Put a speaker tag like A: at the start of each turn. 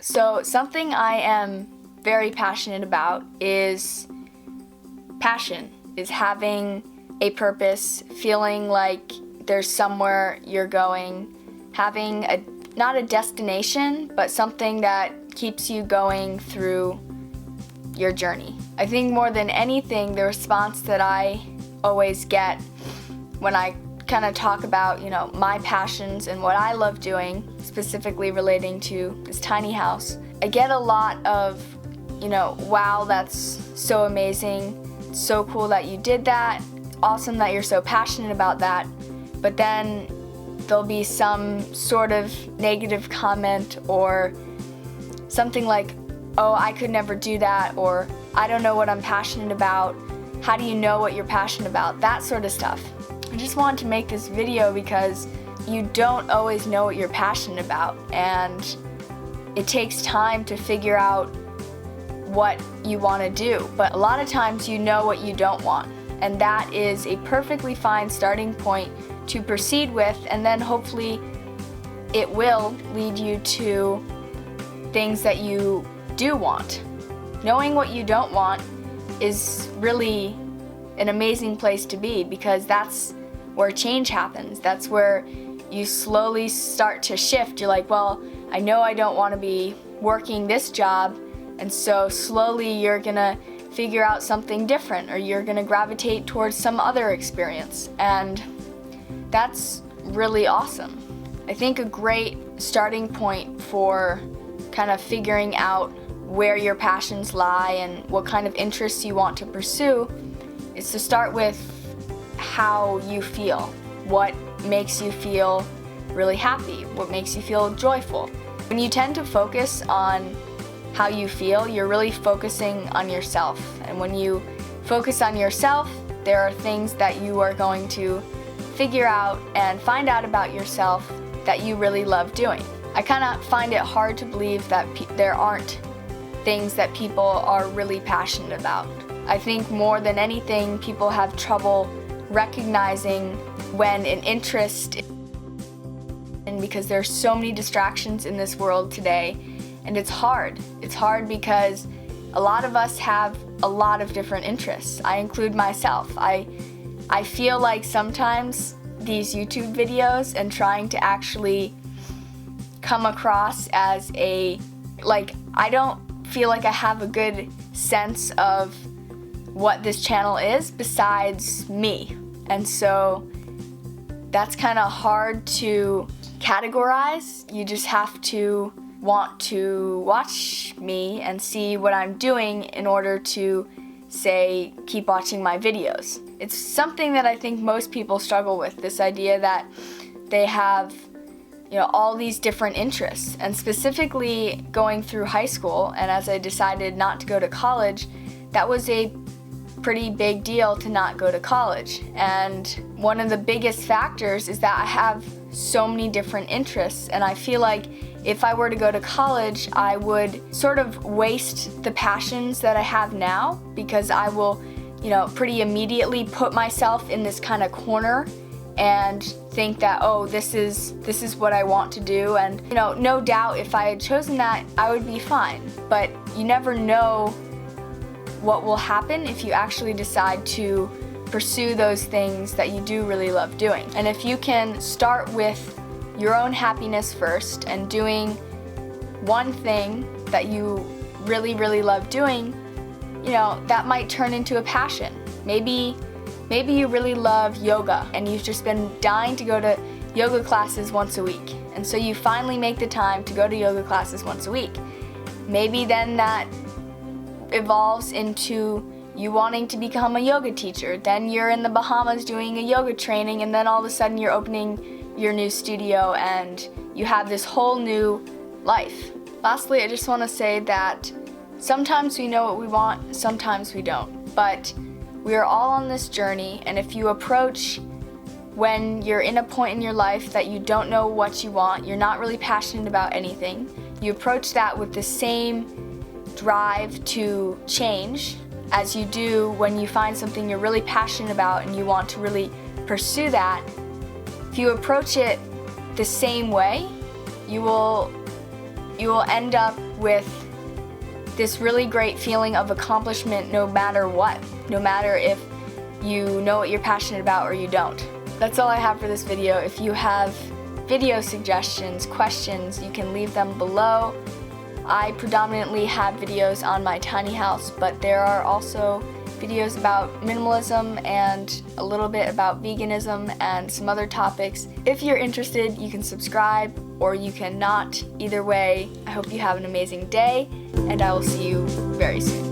A: So something I am very passionate about is passion, is having a purpose, feeling like there's somewhere you're going, having not a destination, but something that keeps you going through your journey. I think more than anything, the response that I always get when I kind of talk about, my passions and what I love doing, specifically relating to this tiny house, I get a lot of, wow, that's so amazing, it's so cool that you did that, it's awesome that you're so passionate about that, but then there'll be some sort of negative comment or something like, oh, I could never do that, or I don't know what I'm passionate about, how do you know what you're passionate about, that sort of stuff. I just wanted to make this video because you don't always know what you're passionate about, and it takes time to figure out what you want to do, but a lot of times you know what you don't want, and that is a perfectly fine starting point to proceed with, and then hopefully it will lead you to things that you do want. Knowing what you don't want is really an amazing place to be, because that's where change happens. That's where you slowly start to shift. You're like, well, I know I don't want to be working this job, and so slowly you're gonna figure out something different, or you're gonna gravitate towards some other experience, and that's really awesome. I think a great starting point for kind of figuring out where your passions lie and what kind of interests you want to pursue is to start with how you feel. What makes you feel really happy? What makes you feel joyful? When you tend to focus on how you feel, you're really focusing on yourself. And when you focus on yourself, there are things that you are going to figure out and find out about yourself that you really love doing. I kind of find it hard to believe that there aren't things that people are really passionate about. I think more than anything, people have trouble recognizing when an interest, and because there's so many distractions in this world today, and it's hard. It's hard because a lot of us have a lot of different interests. I include myself. I feel like sometimes these YouTube videos and trying to actually come across as I don't feel like I have a good sense of what this channel is besides me. And so that's kind of hard to categorize. You just have to want to watch me and see what I'm doing in order to say, keep watching my videos. It's something that I think most people struggle with, this idea that they have all these different interests. And specifically going through high school, and as I decided not to go to college, that was a pretty big deal to not go to college. And one of the biggest factors is that I have so many different interests, and I feel like if I were to go to college, I would sort of waste the passions that I have now, because I will, pretty immediately put myself in this kind of corner and think that, oh, this is what I want to do, and no doubt if I had chosen that, I would be fine. But you never know what will happen if you actually decide to pursue those things that you do really love doing. And if you can start with your own happiness first and doing one thing that you really, really love doing, that might turn into a passion. Maybe you really love yoga and you've just been dying to go to yoga classes once a week, and so you finally make the time to go to yoga classes once a week. Maybe then that evolves into you wanting to become a yoga teacher. Then you're in the Bahamas doing a yoga training, and then all of a sudden you're opening your new studio and you have this whole new life. Lastly, I just want to say that sometimes we know what we want, sometimes we don't. But we are all on this journey, and if you approach when you're in a point in your life that you don't know what you want, you're not really passionate about anything, you approach that with the same drive to change as you do when you find something you're really passionate about and you want to really pursue that. If you approach it the same way, you will end up with this really great feeling of accomplishment no matter what, no matter if you know what you're passionate about or you don't. That's all I have for this video. If you have video suggestions, questions, you can leave them below. I predominantly have videos on my tiny house, but there are also videos about minimalism and a little bit about veganism and some other topics. If you're interested, you can subscribe or you can not. Either way, I hope you have an amazing day, and I will see you very soon.